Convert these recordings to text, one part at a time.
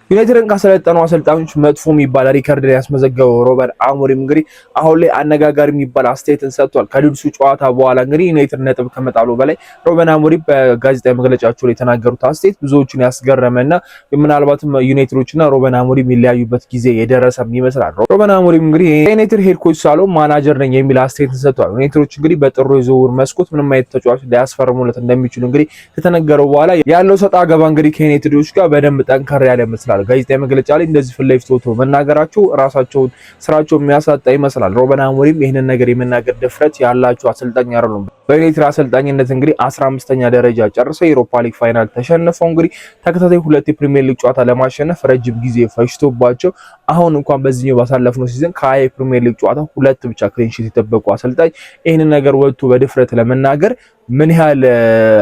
ዩናይትድን ካሰለጠኑ አሰልጣኞች መጥፎ የሚባል ሪከርድ ያስመዘገበው ሮበን አሞሪም እንግዲህ አሁን ላይ አነጋጋሪ የሚባል አስተያየትን ሰጥቷል። ከሊድሱ ጨዋታ በኋላ እንግዲህ ዩናይትድ ነጥብ ከመጣሉ በላይ ሮበን አሞሪም በጋዜጣዊ መግለጫቸው ላይ የተናገሩት አስተያየት ብዙዎችን ያስገረመና ምናልባትም ዩናይትዶችና ሮበን አሞሪም የሚለያዩበት ጊዜ የደረሰም ይመስላል። ሮበን አሞሪም እንግዲህ የዩናይትድ ሄድ ኮች ሳልሆን ማናጀር ነኝ የሚል አስተያየትን ሰጥቷል። ዩናይትዶች እንግዲህ በጥሩ የዝውውር መስኮት ምንም አይነት ተጫዋች ሊያስፈርሙለት እንደሚችሉ እንግዲህ ከተነገረው በኋላ ያለው ሰጣ ገባ እንግዲህ ከዩናይትዶች ጋር በደንብ ጠንከር ያለ ይመስላል። ጋዜጣዊ መግለጫ ላይ እንደዚህ ፊት ለፊት ወጥቶ መናገራቸው ራሳቸውን ስራቸው የሚያሳጣ ይመስላል። ሮበን አሞሪም ይህንን ነገር የመናገር ድፍረት ያላቸው አሰልጣኝ አይደሉም። በዩናይትድ አሰልጣኝነት እንግዲህ 15ኛ ደረጃ ጨርሰው የዩሮፓ ሊግ ፋይናል ተሸንፈው እንግዲህ ተከታታይ 2 የፕሪሚየር ሊግ ጨዋታ ለማሸነፍ ረጅም ጊዜ ፈጅቶባቸው አሁን እንኳን በዚህኛው ባሳለፍነው ሲዝን ከ20 የፕሪሚየር ሊግ ጨዋታ 2 ብቻ ክሊን ሺት የጠበቁ አሰልጣኝ ይህንን ነገር ወጥቶ በድፍረት ለመናገር ምን ያህል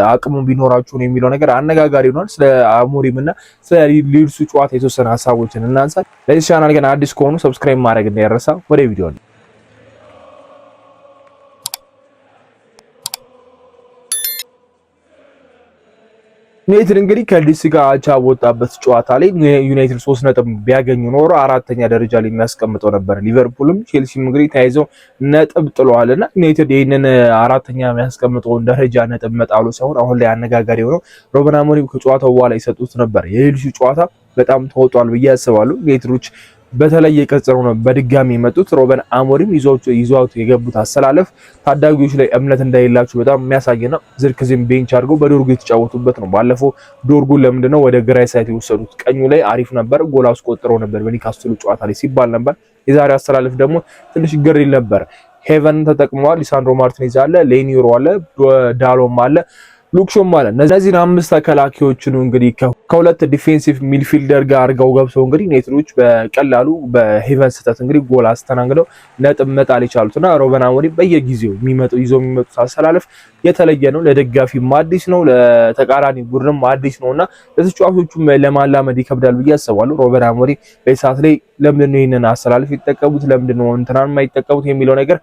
አቅሙ ቢኖራቸው ነው የሚለው ነገር አነጋጋሪ ሆኗል። ስለ አሞሪም እና ስለ ሊድሱ ጨዋታ የተወሰነ ሀሳቦችን እናንሳ። ለዚህ ቻናል ግን አዲስ ከሆኑ ሰብስክራይብ ማድረግ እንዳይረሳ። ወደ ቪዲዮ ነው። ዩናይትድ እንግዲህ ከሊድስ ጋር አቻ በወጣበት ጨዋታ ላይ ዩናይትድ 3 ነጥብ ቢያገኙ ኖሮ 4ኛ ደረጃ ላይ የሚያስቀምጠው ነበር። ሊቨርፑልም ቼልሲም እንግዲህ ተያይዘው ነጥብ ጥለዋልና ዩናይትድ ይሄንን 4ኛ የሚያስቀምጠውን ደረጃ ነጥብ መጣሉ ሳይሆን አሁን ላይ አነጋጋሪ ሆኖ ሮበን አሞሪም ከጨዋታው በኋላ ይሰጡት ነበር። የሊድሱ ጨዋታ በጣም ተወጧል ብዬ አስባለሁ። ዩናይትዶች በተለየ ቅጽ ነው በድጋሚ የመጡት። ሮበን አሞሪም ይዟት የገቡት አሰላለፍ ታዳጊዎች ላይ እምነት እንደሌላቸው በጣም የሚያሳይ ነው። ዝርክዝም ቤንች አድርገው በዶርጉ የተጫወቱበት ነው። ባለፈው ዶርጉን ለምንድነው ወደ ግራ ሳይት የወሰዱት? ቀኙ ላይ አሪፍ ነበር፣ ጎል አስቆጥረው ነበር በኒካስትሉ ጨዋታ ላይ ሲባል ነበር። የዛሬ አሰላለፍ ደግሞ ትንሽ ግር ይል ነበር። ሄቨን ተጠቅመዋል። ሊሳንድሮ ማርቲኔዝ አለ፣ ሌኒሮ አለ፣ ዳሎም አለ፣ ሉክሾም ማለት እነዚህን 5 ተከላካዮችን እንግዲህ ከሁለት ዲፌንሲቭ ሚድፊልደር ጋር አድርገው ገብተው እንግዲህ ዩናይትዶች በቀላሉ በሄቨን ስህተት እንግዲህ ጎል አስተናግደው ነጥብ መጣል የቻሉትና ሮበን አሞሪም በየጊዜው ይዘው የሚመጡት አሰላለፍ የተለየ ነው። ለደጋፊም አዲስ ነው፣ ለተቃራኒ ቡድንም አዲስ ነውና ለተጫዋቾቹም ለማላመድ ይከብዳል ብዬ አስባለሁ። ሮበን አሞሪም በሰዓት ላይ ለምንድነው ይሄንን አሰላለፍ ይተቀቡት ለምንድነው እንትናን የማይተቀቡት የሚለው ነገር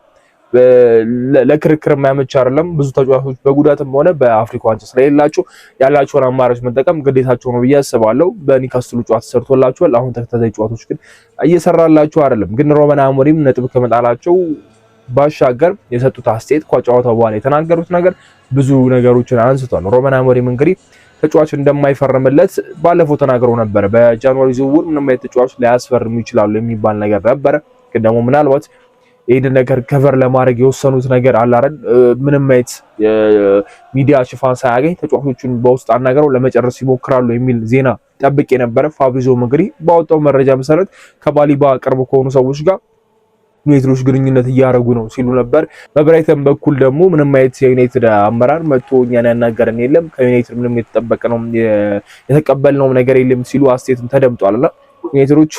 ለክርክር የማያመች አይደለም። ብዙ ተጫዋቾች በጉዳትም ሆነ በአፍሪካ ዋንጫ ስለሌላቸው ያላቸውን አማራጭ መጠቀም ግዴታቸው ነው ብዬ አስባለሁ። በኒካስትሉ ጨዋታ ሰርቶላቸዋል። አሁን ተከታታይ ጨዋታዎች ግን እየሰራላቸው አይደለም። ግን ሮበን አሞሪም ነጥብ ከመጣላቸው ባሻገር የሰጡት አስተያየት ከጨዋታው በኋላ የተናገሩት ነገር ብዙ ነገሮችን አንስቷል። ሮበን አሞሪም እንግዲህ ተጫዋች እንደማይፈርምለት ባለፈው ተናግረው ነበር። በጃንዋሪ ዝውውር ምንም አይነት ተጫዋች ሊያስፈርሙ ይችላሉ የሚባል ነገር ነበረ። ግን ደግሞ ምናልባት ይሄን ነገር ከቨር ለማድረግ የወሰኑት ነገር አለ አይደል? ምንም አይነት ሚዲያ ሽፋን ሳያገኝ ተጫዋቾቹን በውስጥ አናገረው ለመጨረስ ይሞክራሉ የሚል ዜና ጠብቄ የነበረ። ፋብሪዞ እንግዲህ ባወጣው መረጃ መሰረት ከባሊባ ቅርብ ከሆኑ ሰዎች ጋር ዩናይትዶች ግንኙነት እያደረጉ ነው ሲሉ ነበር። በብራይተን በኩል ደግሞ ምንም አይነት የዩናይትድ አመራር መጥቶ እኛን ያናገረን የለም፣ ከዩናይትድ ምንም የተጠበቀ ነው የተቀበልነው ነገር የለም ሲሉ አስተያየትም ተደምጧልና ዩናይትዶች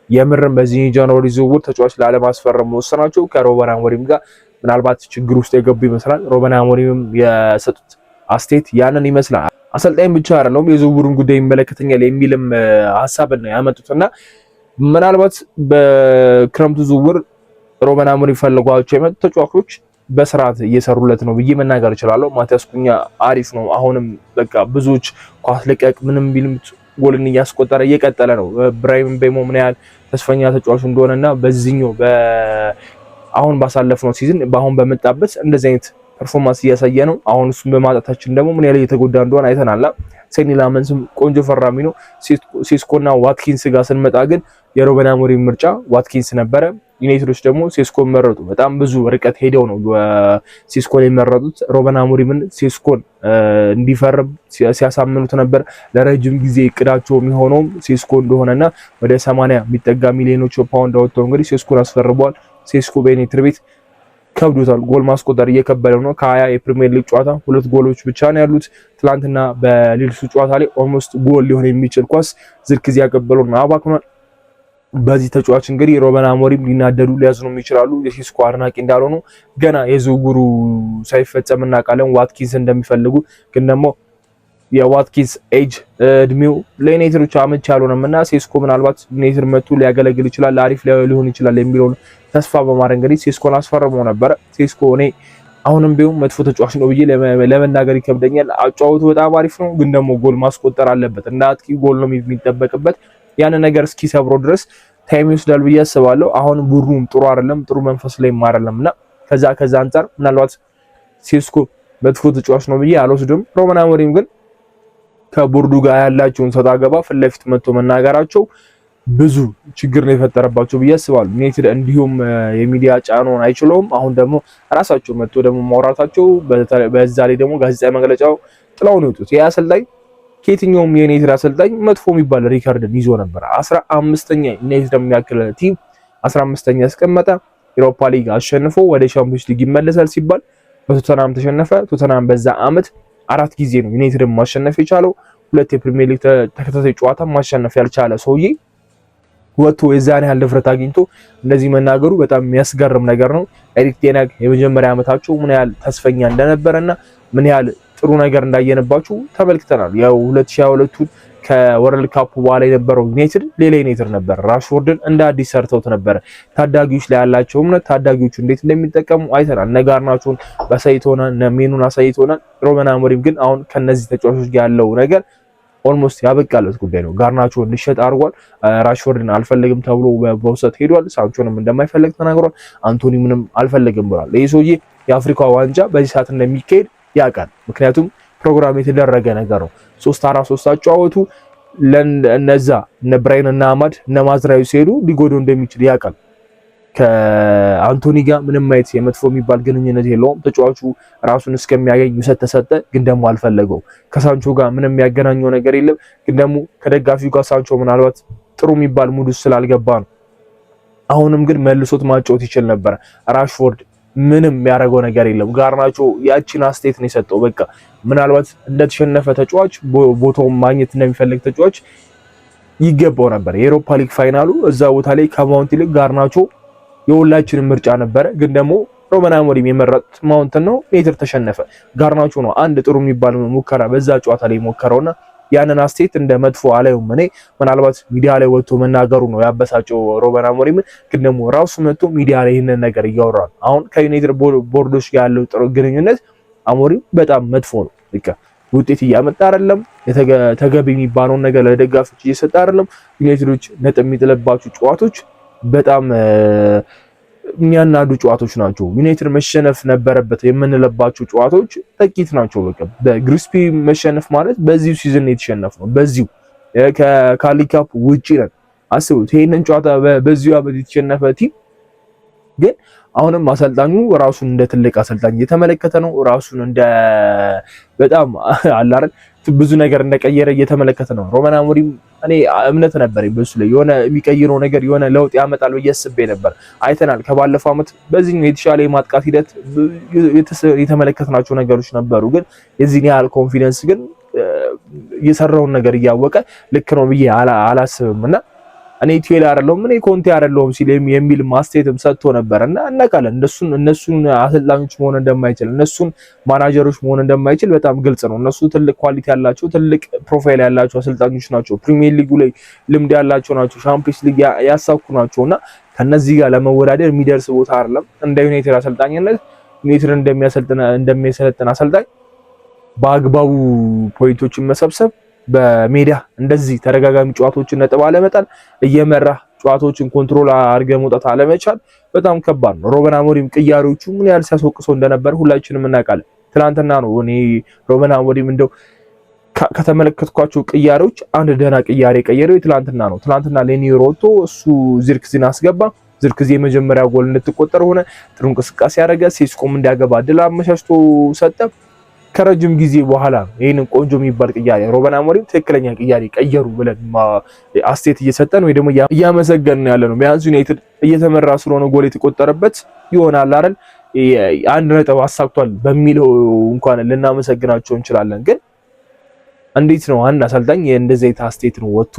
የምርም በዚህ ጃንዋሪ ዝውውር ተጫዋች ላለማስፈረም መወሰናቸው ከሮበን አሞሪም ጋር ምናልባት ችግር ውስጥ የገቡ ይመስላል። ሮበን አሞሪም የሰጡት አስተያየት ያንን ይመስላል። አሰልጣኝ ብቻ አይደለም የዝውውሩን ጉዳይ ይመለከተኛል የሚልም ሐሳብን ነው ያመጡትና ምናልባት በክረምቱ ዝውውር ሮበን አሞሪም ፈልጓቸው የመጡ ተጫዋቾች በስርዓት እየሰሩለት ነው ብዬ መናገር እችላለሁ። ማቲያስ ኩኛ አሪፍ ነው። አሁንም በቃ ብዙዎች ኳስ ለቀቅ ምንም ቢልም ጎልን እያስቆጠረ እየቀጠለ ነው። ብራሂም ቤሞ ምን ያህል ተስፈኛ ተጫዋች እንደሆነና በዚህኛው አሁን ባሳለፍነው ሲዝን በአሁን በመጣበት እንደዚህ አይነት ፐርፎርማንስ እያሳየ ነው። አሁን እሱን በማጣታችን ደግሞ ምን ያህል እየተጎዳ እንደሆነ አይተናል። ሴኒ ላመንስም ቆንጆ ፈራሚ ነው። ሴስኮና ዋትኪንስ ጋር ስንመጣ ግን የሮበን አሞሪም ምርጫ ዋትኪንስ ነበረ። ዩናይትዶች ደግሞ ሴስኮን መረጡ። በጣም ብዙ ርቀት ሄደው ነው ሴስኮን የመረጡት። ሮበን አሞሪምን ሴስኮን እንዲፈርም ሲያሳምኑት ነበር። ለረጅም ጊዜ እቅዳቸው የሚሆነው ሴስኮ እንደሆነና ወደ 80 የሚጠጋ ሚሊዮኖች ፓውንድ አወጥተው እንግዲህ ሴስኮን አስፈርበዋል። ሴስኮ በዩናይትድ ቤት ከብዶታል። ጎል ማስቆጠር እየከበደው ነው። ከ20 የፕሪሚየር ሊግ ጨዋታ 2 ጎሎች ብቻ ነው ያሉት። ትላንትና በሊድሱ ጨዋታ ላይ ኦልሞስት ጎል ሊሆን የሚችል ኳስ ዝርክዝ ያቀበለው ነው አባክኗል። በዚህ ተጫዋች እንግዲህ ሮበን አሞሪም ሊናደዱ ሊያዝኑ ይችላሉ። የሴስኮ አድናቂ እንዳልሆኑ ገና የዝውውሩ ሳይፈጸም እናውቃለን። ዋትኪንስ እንደሚፈልጉ ግን ደግሞ የዋትኪንስ ኤጅ እድሜው ለዩናይትዶች አመች ያልሆነምና ሴስኮ ምናልባት ዩናይትድ መጥቶ ሊያገለግል ይችላል፣ አሪፍ ሊሆን ይችላል የሚለውን ተስፋ በማድረግ እንግዲህ ሴስኮን አስፈርመው ነበር። ሴስኮ እኔ አሁንም ቢሆን መጥፎ ተጫዋች ነው ብዬ ለመናገር ይከብደኛል። አጫወቱ በጣም አሪፍ ነው፣ ግን ደግሞ ጎል ማስቆጠር አለበት። እንደ አጥቂ ጎል ነው የሚጠበቅበት። ያን ነገር እስኪሰብሮ ድረስ ታይም ይወስዳል ብዬ አስባለሁ። አሁን ቡድኑም ጥሩ አይደለም፣ ጥሩ መንፈስ ላይ አይደለምና ከዛ አንፃር ምናልባት ሴስኮ መጥፎ ተጫዋች ነው ብዬ አልወስድም። ሩበን አሞሪም ግን ከቦርዱ ጋር ያላቸውን ሰጣ ገባ ፊት ለፊት መጥቶ መናገራቸው ብዙ ችግር ነው የፈጠረባቸው ብዬ አስባለሁ። ዩናይትድ እንዲሁም የሚዲያ ጫናውን አይችለውም። አሁን ደግሞ ራሳቸው መጥቶ ደግሞ ማውራታቸው በዛ ላይ ደግሞ ጋዜጣዊ መግለጫው ጥላው ነው የወጡት። ያ አሰልጣኝ ከየትኛውም የዩናይትድ አሰልጣኝ መጥፎ የሚባል ሪካርድን ይዞ ነበር። 15ኛ ዩናይትድ የሚያክል ቲም 15ኛ ያስቀመጠ ዩሮፓ ሊግ አሸንፎ ወደ ቻምፒዮንስ ሊግ ይመለሳል ሲባል በቶተናም ተሸነፈ። ቶተናም በዛ አመት 4 ጊዜ ነው ዩናይትድን ማሸነፍ የቻለው። 2 የፕሪሚየር ሊግ ተከታታይ ጨዋታ ማሸነፍ ያልቻለ ሰውዬ ወጥቶ የዛን ያህል ድፍረት አግኝቶ እንደዚህ መናገሩ በጣም የሚያስገርም ነገር ነው። ኤሪክ ቴን ሃግ የመጀመሪያ አመታቸው ምን ያህል ተስፈኛ እንደነበረና ምን ያህል ጥሩ ነገር እንዳየነባችሁ ተመልክተናል። ያው 2022ቱን ከወርልድ ካፕ በኋላ የነበረው ዩናይትድ ሌላ ዩናይትድ ነበር። ራሽፎርድን እንደ አዲስ ሰርተውት ነበር። ታዳጊዎች ላይ ያላቸው እምነት ታዳጊዎቹ እንዴት እንደሚጠቀሙ አይተናል። ነጋርናቸውን በሳይቶናል ነሜኑን አሳይቶናል። ሩበን አሞሪም ግን አሁን ከነዚህ ተጫዋቾች ጋር ያለው ነገር ኦልሞስት ያበቃለት ጉዳይ ነው። ጋርናቾን እንዲሸጥ አድርጓል። ራሽፎርድን አልፈልግም ተብሎ በውሰት ሄዷል። ሳንቾንም እንደማይፈልግ ተናግሯል። አንቶኒ ምንም አልፈልግም ብሏል። ይህ ሰውዬ የአፍሪካ ዋንጫ በዚህ ሰዓት እንደሚካሄድ ያውቃል። ምክንያቱም ፕሮግራም የተደረገ ነገር ነው። 3-4-3 አጫወቱ። ለነዛ እነ ብራይን እና አማድ እነ ማዝራዊ ሲሄዱ ሊጎዶ እንደሚችል ያውቃል። ከአንቶኒ ጋር ምንም አይነት የመጥፎ የሚባል ግንኙነት የለውም። ተጫዋቹ ራሱን እስከሚያገኝ ውሰት ተሰጠ፣ ግን ደግሞ አልፈለገው። ከሳንቾ ጋር ምንም የሚያገናኘው ነገር የለም፣ ግን ደግሞ ከደጋፊው ጋር ሳንቾ ምናልባት ጥሩ የሚባል ሙድ ውስጥ ስላልገባ ነው። አሁንም ግን መልሶት ማጫወት ይችል ነበር። ራሽፎርድ ምንም የሚያደርገው ነገር የለም። ጋርናቾ ያቺን አስቴት ነው የሰጠው። በቃ ምናልባት እንደተሸነፈ ተጫዋች ቦታውን ማግኘት እንደሚፈልግ ተጫዋች ይገባው ነበር። የአውሮፓ ሊግ ፋይናሉ እዛ ቦታ ላይ ከማውንት ይልቅ ጋርናቾ የሁላችንም ምርጫ ነበረ። ግን ደግሞ ሩበን አሞሪም የመረጡት ማውንትን ነው። ዩናይትድ ተሸነፈ። ጋርናቾ ነው አንድ ጥሩ የሚባል ሙከራ በዛ ጨዋታ ላይ ሞከረውና ያንን አስቴት እንደ መጥፎ አላየውም። እኔ ምናልባት ሚዲያ ላይ ወጥቶ መናገሩ ነው ያበሳጨው ሩበን አሞሪም። ግን ደግሞ ራሱ መጥቶ ሚዲያ ላይ ይሄንን ነገር እያወራል። አሁን ከዩናይትድ ቦርዶች ጋር ያለው ጥሩ ግንኙነት አሞሪም በጣም መጥፎ ነው። በቃ ውጤት እያመጣ አይደለም። ተገቢ የሚባለውን ነገር ለደጋፊዎች እየሰጠ አይደለም። ዩናይትዶች ነጥብ የሚጥለባቸው ጨዋታዎች በጣም የሚያናዱ ጨዋታዎች ናቸው። ዩናይትድ መሸነፍ ነበረበት የምንለባቸው ጨዋታዎች ጥቂት ናቸው። በቃ በግሪስፒ መሸነፍ ማለት በዚሁ ሲዝን የተሸነፍ ነው። በዚሁ ከካሊካፕ ውጪ ነን። አስቡት ይሄንን ጨዋታ በዚሁ አመት የተሸነፈ ቲም ግን አሁንም አሰልጣኙ ራሱን እንደ ትልቅ አሰልጣኝ እየተመለከተ ነው። ራሱን እንደ በጣም አላረን ብዙ ነገር እንደቀየረ እየተመለከተ ነው። ሩበን አሞሪም እኔ እምነት ነበረኝ በሱ ላይ የሆነ የሚቀይረው ነገር የሆነ ለውጥ ያመጣል ብዬ አስቤ ነበር። አይተናል። ከባለፈው አመት በዚህኛው የተሻለ የማጥቃት ሂደት የተመለከትናቸው ነገሮች ነበሩ። ግን የዚህን ያህል ኮንፊደንስ ግን የሰራውን ነገር እያወቀ ልክ ነው ብዬ አላስብም እና እኔ ቲዌል አይደለሁም እኔ ኮንቴ አይደለሁም ሲል የሚል ማስቴትም ሰጥቶ ነበርና እናውቃለን እነሱን አሰልጣኞች መሆን እንደማይችል እነሱን ማናጀሮች መሆን እንደማይችል በጣም ግልጽ ነው። እነሱ ትልቅ ኳሊቲ ያላቸው ትልቅ ፕሮፋይል ያላቸው አሰልጣኞች ናቸው። ፕሪሚየር ሊጉ ላይ ልምድ ያላቸው ናቸው። ቻምፒየንስ ሊግ ያሳኩ ናቸውና ከነዚህ ጋር ለመወዳደር የሚደርስ ቦታ አይደለም። እንደ ዩናይትድ አሰልጣኝነት ዩናይትድ እንደሚያሰለጥን አሰልጣኝ በአግባቡ ፖይንቶችን መሰብሰብ በሜዳ እንደዚህ ተደጋጋሚ ጨዋታዎችን ነጥብ አለመጣል እየመራ ጨዋታዎችን ኮንትሮል አድርገ መውጣት አለመቻል በጣም ከባድ ነው። ሩበን አሞሪም ቅያሬዎቹ ምን ያህል ሲያስወቅሰው እንደነበር ሁላችንም እናውቃለን። ትናንትና ነው እኔ ሩበን አሞሪም እንደው ከተመለከትኳቸው ቅያሬዎች አንድ ደህና ቅያሬ ቀየረው ትናንትና ነው። ትናንትና ሌኒሮ ወጥቶ እሱ ዚርክዚን አስገባ። ዚርክዚ የመጀመሪያ ጎል እንድትቆጠር ሆነ። ጥሩ እንቅስቃሴ ያደረገ ሴስኮም እንዲያገባ ድል አመቻችቶ ሰጠ። ከረጅም ጊዜ በኋላ ይሄንን ቆንጆ የሚባል ቅያሬ ሩበን አሞሪም ትክክለኛ ቅያሬ ቀየሩ ብለን አስቴት እየሰጠን ወይ ደግሞ እያመሰገንን ያለ ነው። ቢያንስ ዩናይትድ እየተመራ ስለሆነ ጎል የተቆጠረበት ይሆናል አይደል አንድ ነጥብ አሳክቷል በሚለው እንኳን ልናመሰግናቸው እንችላለን። ግን እንዴት ነው አንድ አሰልጣኝ እንደዚህ አይነት አስቴት ነው ወጥቶ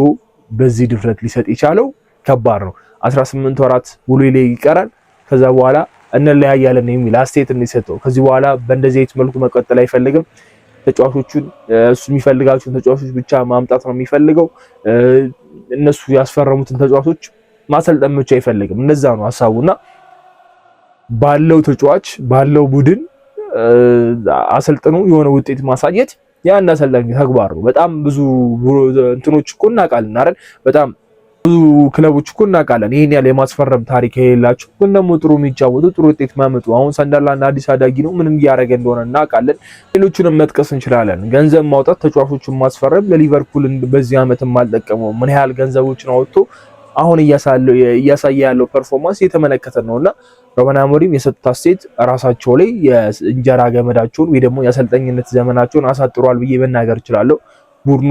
በዚህ ድፍረት ሊሰጥ የቻለው? ከባድ ነው። 18 ወራት ውሎ ላይ ይቀራል። ከዛ በኋላ እንለያያለን የሚል አስቴት እንዲሰጠው ከዚህ በኋላ በእንደዚህ አይነት መልኩ መቀጠል አይፈልግም። ተጫዋቾቹን እሱ የሚፈልጋቸውን ተጫዋቾች ብቻ ማምጣት ነው የሚፈልገው። እነሱ ያስፈረሙትን ተጫዋቾች ማሰልጠን ብቻ አይፈልግም። እንደዛ ነው ሐሳቡና ባለው ተጫዋች ባለው ቡድን አሰልጥኖ የሆነ ውጤት ማሳየት ያን አሰልጣኝ ተግባር ነው። በጣም ብዙ እንትኖች እኮ እናውቃለን አይደል? በጣም ብዙ ክለቦች እኮ እናውቃለን ይሄን ያለ የማስፈረም ታሪክ የሌላቸው ግን ደግሞ ጥሩ የሚጫወቱ ጥሩ ውጤት ማመጡ። አሁን ሰንደርላንድ አዲስ አዳጊ ነው፣ ምንም እያደረገ እንደሆነ እናውቃለን። ሌሎቹንም መጥቀስ እንችላለን። ገንዘብ ማውጣት፣ ተጫዋቾችን ማስፈረም ለሊቨርፑል በዚህ ዓመትም አልጠቀመው። ምን ያህል ገንዘቦችን አውጥቶ አሁን እያሳየ ያለው ፐርፎርማንስ እየተመለከተ ነውና ሩበን አሞሪም የሰጡት አስተያየት ራሳቸው ላይ የእንጀራ ገመዳቸውን ወይ ደግሞ የአሰልጣኝነት ዘመናቸውን አሳጥሯል ብዬ መናገር እችላለሁ። ቡድኑ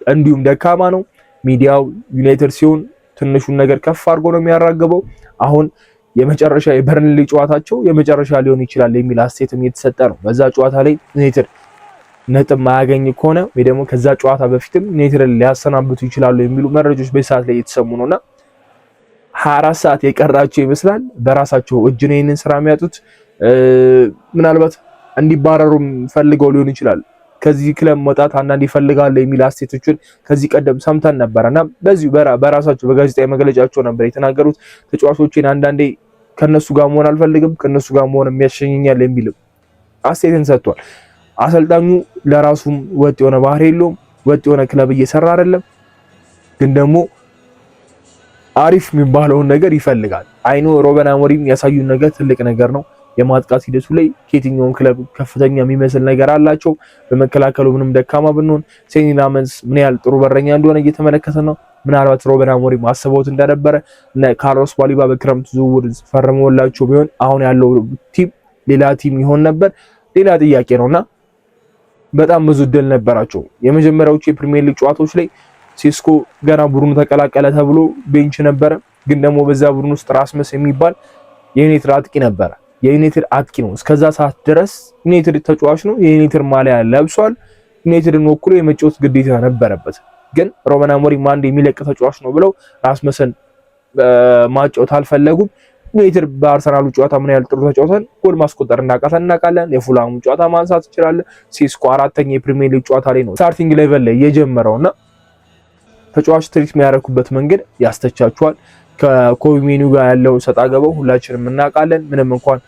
እንዲሁም ደካማ ነው። ሚዲያው ዩናይትድ ሲሆን ትንሹን ነገር ከፍ አድርጎ ነው የሚያራገበው። አሁን የመጨረሻ የበርንሊ ጨዋታቸው የመጨረሻ ሊሆን ይችላል የሚል አስተያየትም እየተሰጠ ነው። በዛ ጨዋታ ላይ ዩናይትድ ነጥብ ማያገኝ ከሆነ ወይ ደግሞ ከዛ ጨዋታ በፊትም ዩናይትድን ሊያሰናብቱ ይችላሉ የሚሉ መረጃዎች በሰዓት ላይ እየተሰሙ ነውና 24 ሰዓት የቀራቸው ይመስላል። በራሳቸው እጅ ነው ይሄንን ስራ የሚያጡት። ምናልባት እንዲባረሩም ፈልገው ሊሆን ይችላል። ከዚህ ክለብ መውጣት አንዳንድ ይፈልጋሉ የሚል አስተያየቶችን ከዚህ ቀደም ሰምተን ነበርና በዚሁ በራሳቸው በጋዜጣዊ መግለጫቸው ነበር የተናገሩት። ተጫዋቾችን አንዳንዴ ከነሱ ጋር መሆን አልፈልግም፣ ከነሱ ጋር መሆን የሚያሸኘኛል የሚል አስተያየትን ሰጥቷል። አሰልጣኙ ለራሱም ወጥ የሆነ ባህሪ የለውም፣ ወጥ የሆነ ክለብ እየሰራ አይደለም። ግን ደግሞ አሪፍ የሚባለውን ነገር ይፈልጋል። አይኖ ሩበን አሞሪም ያሳዩን ነገር ትልቅ ነገር ነው። የማጥቃት ሂደቱ ላይ ከየትኛውም ክለብ ከፍተኛ የሚመስል ነገር አላቸው። በመከላከሉ ምንም ደካማ ብንሆን ሴኒ ላመንስ ምን ያህል ጥሩ በረኛ እንደሆነ እየተመለከተ ነው። ምናልባት ሩበን አሞሪም አስበውት እንደነበረ እና ካርሎስ ባሊባ በክረምት ዝውውር ፈርመውላቸው ቢሆን አሁን ያለው ቲም ሌላ ቲም ይሆን ነበር። ሌላ ጥያቄ ነውና በጣም ብዙ ድል ነበራቸው። የመጀመሪያዎቹ የፕሪሚየር ሊግ ጨዋታዎች ላይ ሴስኮ ገና ቡድኑ ተቀላቀለ ተብሎ ቤንች ነበረ። ግን ደግሞ በዛ ቡድን ውስጥ ራስመስ የሚባል የዩናይትድ አጥቂ ነበረ። የዩናይትድ አጥቂ ነው። እስከዛ ሰዓት ድረስ ዩናይትድ ተጫዋች ነው። የዩናይትድ ማሊያ ለብሷል። ዩናይትድን ወክሎ የመጫወት ግዴታ ነበረበት። ግን ሩበን አሞሪም አንድ የሚለቅ ተጫዋች ነው ብለው ራስመሰን ማጫወት አልፈለጉም። ዩናይትድ በአርሰናሉ ጨዋታ ምን ያህል ጥሩ ተጫውተን ጎል ማስቆጠር እናውቃለን። የፉላሙ ጨዋታ ማንሳት ይችላል። ሴስኮ አራተኛ የፕሪሚየር ሊግ ጨዋታ ላይ ነው ስታርቲንግ ሌቨል ላይ የጀመረውና ተጫዋች ትሪት የሚያደርጉበት መንገድ ያስተቻቸዋል። ከኮቢ ሜኑ ጋር ያለው ሰጣ ገባው ሁላችንም እናውቃለን። ምንም እንኳን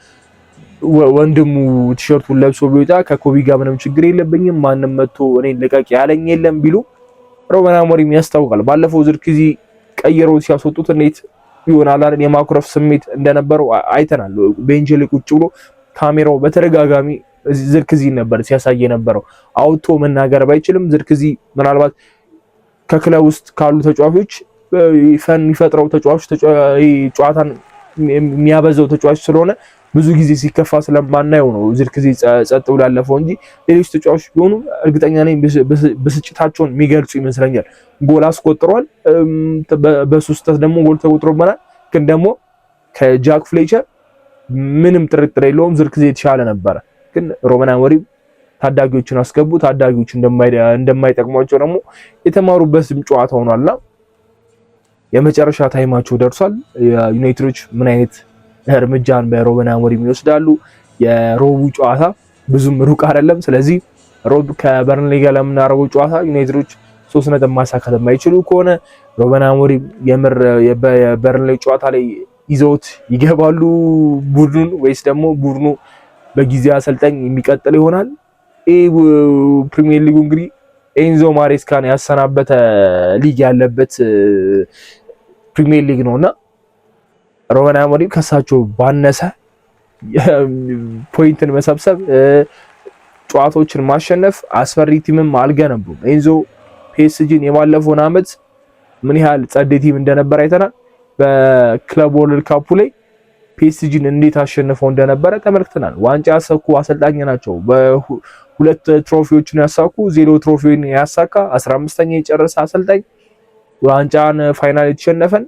ወንድሙ ቲሸርቱን ለብሶ ቢወጣ ከኮቢ ጋር ምንም ችግር የለብኝም፣ ማንም መጥቶ እኔን ልቀቅ ያለኝ የለም ቢሉ ሩበን አሞሪም ያስታውቃል። ባለፈው ዝርክዚ ቀይረው ሲያስወጡት እንዴት ይሆናል አይደል የማኩረፍ ስሜት እንደነበረው አይተናል። ቤንች ላይ ቁጭ ብሎ ካሜራው በተደጋጋሚ ዝርክዚ ነበር ሲያሳየ ነበረው። አውቶ መናገር ባይችልም ዝርክዚ ምናልባት ከክለብ ውስጥ ካሉ ተጫዋቾች ፈን የሚፈጥረው ተጫዋች ጨዋታን የሚያበዛው ተጫዋች ስለሆነ ብዙ ጊዜ ሲከፋ ስለማናየው ነው ዝርክዚ ጸጥ ብሎ ያለፈው እንጂ ሌሎች ተጫዋቾች ቢሆኑ እርግጠኛ ነኝ ብስጭታቸውን የሚገልጹ ይመስለኛል። ጎል አስቆጥሯል። በሱስተት ደግሞ ጎል ተቆጥሮበታል። ግን ደግሞ ከጃክ ፍሌቸር ምንም ጥርጥር የለውም ዝርክዚ የተሻለ ነበረ። ግን ሩበን አሞሪም ታዳጊዎችን አስገቡ። ታዳጊዎች እንደማይጠቅሟቸው ደግሞ የተማሩበትም ጨዋታ ሆኗልና የመጨረሻ ታይማቸው ደርሷል። ዩናይትዶች ምን አይነት እርምጃን በሩበን አሞሪም ይወስዳሉ? የሮቡ ጨዋታ ብዙም ሩቅ አይደለም። ስለዚህ ሮብ ከበርንሊ ጋር ለምናደርገው ጨዋታ ዩናይትዶች 3 ነጥብ ማሳካት የማይችሉ ከሆነ ሩበን አሞሪም የምር የበርንሊ ጨዋታ ላይ ይዘውት ይገባሉ ቡድኑን ወይስ ደግሞ ቡድኑ በጊዜ አሰልጣኝ የሚቀጥል ይሆናል? ፕሪሚየር ሊጉ እንግዲህ ኤንዞ ማሬስካን ያሰናበተ ሊግ ያለበት ፕሪሚየር ሊግ ነውና ሩበን አሞሪም ከሳቸው ባነሰ ፖይንትን መሰብሰብ ጨዋታዎችን ማሸነፍ አስፈሪ ቲምም አልገነቡም። ኤንዞ ፒኤስጂን የባለፈውን አመት ምን ያህል ጸዴ ቲም እንደነበር አይተናል። በክለብ ወርልድ ካፑ ላይ ፒኤስጂን እንዴት አሸንፈው እንደነበረ ተመልክተናል። ዋንጫ ያሳኩ አሰልጣኝ ናቸው። በሁለት ትሮፊዎችን ያሳኩ 0 ትሮፊውን ያሳካ 15ኛ የጨረሰ አሰልጣኝ ዋንጫን ፋይናል የተሸነፈን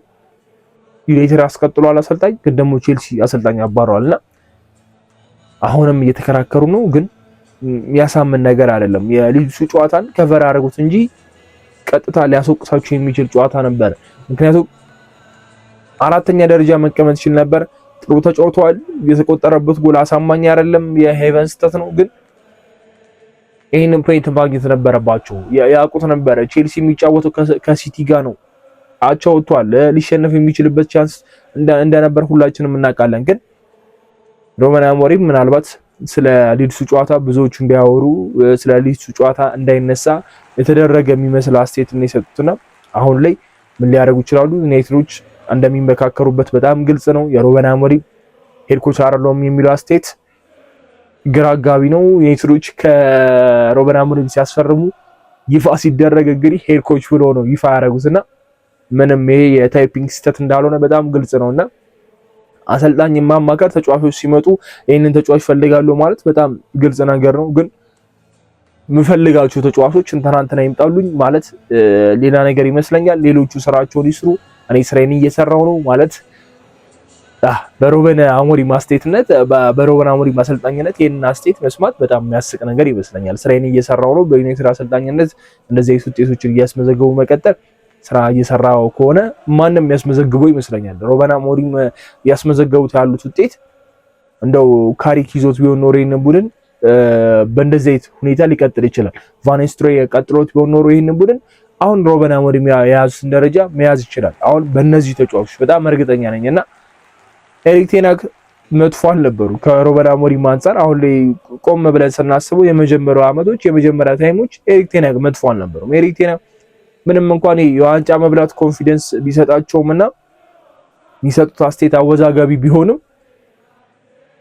ዩናይትድ አስቀጥሏል አሰልጣኝ። ግን ደግሞ ቼልሲ አሰልጣኝ አባረዋልና አሁንም እየተከራከሩ ነው። ግን የሚያሳምን ነገር አይደለም። የሊድሱ ጨዋታን ከቨር አድርጉት እንጂ ቀጥታ ሊያስወቅሳቸው የሚችል ጨዋታ ነበር። ምክንያቱም አራተኛ ደረጃ መቀመጥ ይችል ነበር። ጥሩ ተጫውተዋል። የተቆጠረበት ጎል አሳማኝ አይደለም፣ የሄቨን ስህተት ነው። ግን ይሄንን ፖይንት ማግኘት ነበረባቸው። ያውቁት ነበረ ቼልሲ የሚጫወተው ከሲቲ ጋር ነው። አቻ ወጥቷል። ሊሸነፍ የሚችልበት ቻንስ እንደነበር ሁላችንም እናውቃለን። ግን ሩበን አሞሪም ምናልባት ስለ ሊድሱ ጨዋታ ብዙዎቹ እንዲያወሩ ስለ ሊድሱ ጨዋታ እንዳይነሳ የተደረገ የሚመስል አስተያየት ነው የሰጡትና አሁን ላይ ምን ሊያደርጉ ይችላሉ? ዩናይትዶች እንደሚመካከሩበት በጣም ግልጽ ነው። የሩበን አሞሪም ሄድ ኮች አይደለም የሚለው አስተያየት ግራ አጋቢ ነው። ዩናይትዶች ከሩበን አሞሪም ሲያስፈርሙ ይፋ ሲደረግ እንግዲህ ሄድ ኮች ብሎ ነው ይፋ ያደረጉትና ምንም ይሄ የታይፒንግ ስህተት እንዳልሆነ በጣም ግልጽ ነውና አሰልጣኝ ማማከር ተጫዋቾች ሲመጡ ይሄንን ተጫዋች ፈልጋለሁ ማለት በጣም ግልጽ ነገር ነው። ግን ምፈልጋቸው ተጫዋቾች እንትና ይምጣሉኝ ማለት ሌላ ነገር ይመስለኛል። ሌሎቹ ስራቸውን ይስሩ፣ እኔ ስራዬን እየሰራው ነው ማለት በሩበን አሞሪም አስተያየትነት በሩበን አሞሪም አሰልጣኝነት ይሄንን አስተያየት መስማት በጣም የሚያስቅ ነገር ይመስለኛል። ስራዬን እየሰራው ነው፣ በዩናይትድ አሰልጣኝነት እንደዚህ ውጤቶችን እያስመዘገቡ መቀጠል ስራ እየሰራው ከሆነ ማንም ያስመዘግበው ይመስለኛል። ሩበን አሞሪም ያስመዘገቡት ያሉት ውጤት እንደው ካሪክ ይዞት ቢሆን ኖሮ ይሄንን ቡድን በእንደዚህ ሁኔታ ሊቀጥል ይችላል። ቫን ኒስተልሮይ ቀጥሎት ቢሆን ኖሮ ይሄንን ቡድን አሁን ሩበን አሞሪም የያዙትን ደረጃ መያዝ ይችላል። አሁን በእነዚህ ተጫዋቾች በጣም እርግጠኛ ነኝና ኤሪክ ቴን ሃግ መጥፎ አልነበሩ ከሩበን አሞሪም አንፃር። አሁን ላይ ቆም ብለን ስናስበው የመጀመሪያው አመቶች የመጀመሪያ ታይሞች ኤሪክ ቴን ሃግ መጥፎ አልነበሩም። ኤሪክ ቴን ሃግ ምንም እንኳን የዋንጫ መብላት ኮንፊደንስ ቢሰጣቸውምና የሚሰጡት አስተያየት አወዛጋቢ ቢሆንም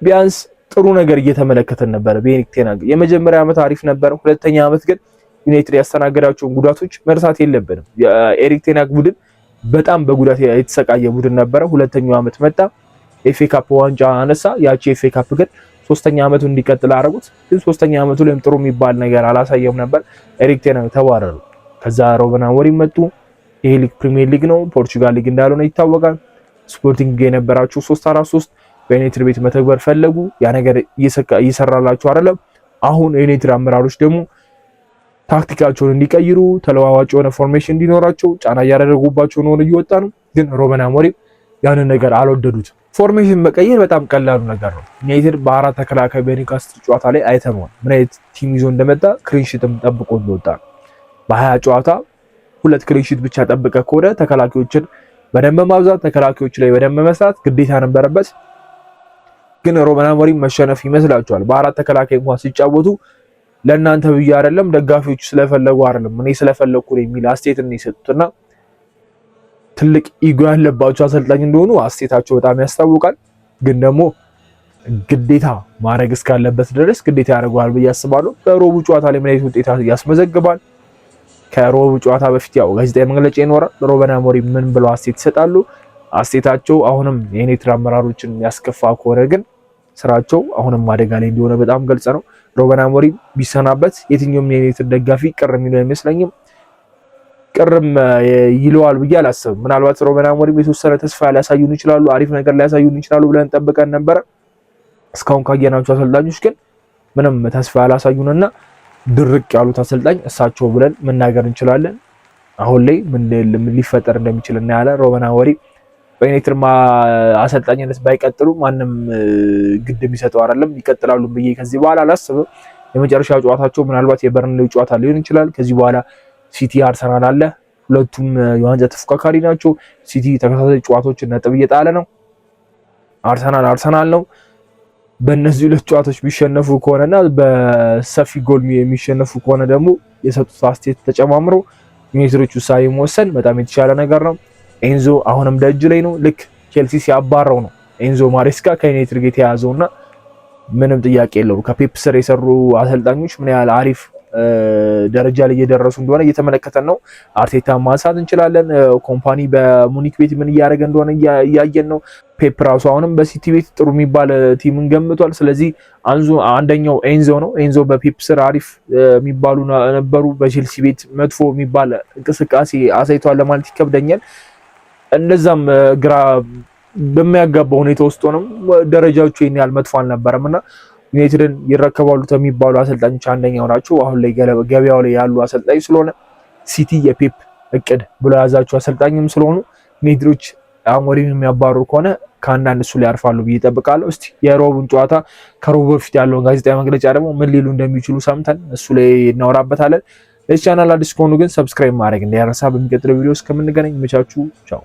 ቢያንስ ጥሩ ነገር እየተመለከተን ነበር። በኤሪክ ቴን ሃግ የመጀመሪያ አመት አሪፍ ነበር። ሁለተኛ አመት ግን ዩናይትድ ያስተናገዳቸውን ጉዳቶች መርሳት የለብንም። የኤሪክ ቴን ሃግ ቡድን በጣም በጉዳት የተሰቃየ ቡድን ነበረ። ሁለተኛው አመት መጣ፣ ኤፍኤ ካፕ ዋንጫ አነሳ። ያቺ ኤፍኤ ካፕ ግን ሶስተኛ አመቱ እንዲቀጥል አደረጉት። ግን ሶስተኛ አመቱ ላይም ጥሩ የሚባል ነገር አላሳየም ነበር። ኤሪክ ቴን ሃግ ተባረሩ። ከዛ ሩበን አሞሪም መጡ። ይሄ ሊግ ፕሪሚየር ሊግ ነው፣ ፖርቹጋል ሊግ እንዳልሆነ ይታወቃል። ስፖርቲንግ የነበራቸው 3-4-3 በዩናይትድ ቤት መተግበር ፈለጉ። ያ ነገር እየሰራላቸው አይደለም። አሁን የዩናይትድ አመራሮች ደግሞ ታክቲካቸውን እንዲቀይሩ ተለዋዋጭ የሆነ ፎርሜሽን እንዲኖራቸው ጫና እያደረጉባቸው ነው እየወጣ ነው። ግን ሩበን አሞሪም ያንን ነገር አልወደዱትም። ፎርሜሽን መቀየር በጣም ቀላሉ ነገር ነው። ዩናይትድ በአራት ተከላካይ በኒውካስትል ጨዋታ ላይ አይተነዋል ምን አይነት ቲም ይዞ እንደመጣ፣ ክሊንሺትም ጠብቆ እንደወጣ። በ20 ጨዋታ 2 ክሊንሺት ብቻ ጠብቀ ከሆነ ተከላካዮችን በደንብ ማብዛት፣ ተከላካዮች ላይ በደንብ መስራት ግዴታ ነበረበት። ግን ሩበን አሞሪም መሸነፍ ይመስላቸዋል። በአራት ተከላካይ እንኳን ሲጫወቱ ለእናንተ ብዬ አይደለም ደጋፊዎቹ ስለፈለጉ አይደለም እኔ ስለፈለኩ ነው የሚል አስተያየት ነው የሰጡትና ትልቅ ኢጎ ያለባቸው አሰልጣኝ እንደሆኑ አስተያየታቸው በጣም ያስታውቃል። ግን ደግሞ ግዴታ ማድረግ እስካለበት ድረስ ግዴታ ያደርገዋል ብዬ አስባለሁ። በሮቡ ጨዋታ ላይ ምን አይነት ውጤት ያስመዘግባል? ከሮቡ ጨዋታ በፊት ያው ጋዜጣዊ መግለጫ ይኖራል። ሩበን አሞሪም ምን ብለው አስተያየት ይሰጣሉ? አስተያየታቸው አሁንም የዩናይትድ አመራሮችን ያስከፋ ከሆነ ግን ስራቸው አሁንም አደጋ ላይ እንደሆነ በጣም ግልጽ ነው። ሩበን አሞሪም ቢሰናበት የትኛውም የዩናይትድ ደጋፊ ቅር የሚለው አይመስለኝም። ቅርም ይለዋል ብዬ አላስብም። ምናልባት ሩበን አሞሪም የተወሰነ ተስፋ ሊያሳዩን ይችላሉ፣ አሪፍ ነገር ሊያሳዩን ይችላሉ ብለን ጠብቀን ነበረ። እስካሁን ካየናቸው አሰልጣኞች ግን ምንም ተስፋ ያላሳዩንና ድርቅ ያሉት አሰልጣኝ እሳቸው ብለን መናገር እንችላለን። አሁን ላይ ምን ሊፈጠር እንደሚችል እናያለን። ሩበን አሞሪም በዩናይትድ አሰልጣኝነት ባይቀጥሉ ማንም ግድ የሚሰጠው አይደለም። ይቀጥላሉ ብዬ ከዚህ በኋላ አላስብም። የመጨረሻ ጨዋታቸው ምናልባት የበርንሌው ጨዋታ ሊሆን ይችላል። ከዚህ በኋላ ሲቲ፣ አርሰናል አለ። ሁለቱም የዋንጫ ተፎካካሪ ናቸው። ሲቲ ተከታታይ ጨዋታዎችን ነጥብ እየጣለ ነው። አርሰናል ነው። በእነዚህ ሁለት ጨዋታዎች ቢሸነፉ ከሆነና በሰፊ ጎል የሚሸነፉ ከሆነ ደግሞ የሰጡት አስተያየት ተጨማምሮ ዩናይትዶች ውሳኔ መወሰን በጣም የተሻለ ነገር ነው። ኤንዞ አሁንም ደጅ ላይ ነው። ልክ ቼልሲ ሲያባረው ነው ኤንዞ ማሬስካ ከዩናይትድ ጋር የተያዘውና ምንም ጥያቄ የለውም። ከፔፕ ስር የሰሩ አሰልጣኞች ምን ያህል አሪፍ ደረጃ ላይ እየደረሱ እንደሆነ እየተመለከተን ነው። አርቴታ ማንሳት እንችላለን። ኮምፓኒ በሙኒክ ቤት ምን እያደረገ እንደሆነ እያየን ነው። ፔፕ ራሱ አሁንም በሲቲ ቤት ጥሩ የሚባል ቲምን ገምቷል። ስለዚህ አንደኛው ኤንዞ ነው። ኤንዞ በፔፕ ስር አሪፍ የሚባሉ ነበሩ። በቼልሲ ቤት መጥፎ የሚባል እንቅስቃሴ አሳይቷል ለማለት ይከብደኛል። እንደዛም ግራ በሚያጋባ ሁኔታ ውስጥ ሆነም ደረጃዎቹ ይሄን ያህል መጥፎ አልነበረም እና ዩናይትድን ይረከባሉ ከሚባሉ አሰልጣኞች አንደኛው ናቸው። አሁን ላይ ገበያው ላይ ያሉ አሰልጣኝ ስለሆነ ሲቲ የፔፕ እቅድ ብሎ ያዛቸው አሰልጣኝም ስለሆኑ ዩናይትዶች አሞሪም የሚያባሩ ከሆነ ከአንዳንድ እሱ ላይ ያርፋሉ ብዬ እጠብቃለሁ። እስቲ የሮቡን ጨዋታ ከሮቡ በፊት ያለውን ጋዜጣዊ መግለጫ ደግሞ ምን ሊሉ እንደሚችሉ ሰምተን እሱ ላይ እናወራበታለን። ለዚህ ቻናል አዲስ ከሆኑ ግን ሰብስክራይብ ማድረግ እንዳይረሳ። በሚቀጥለው ቪዲዮ እስከምንገናኝ መቻችሁ ቻው።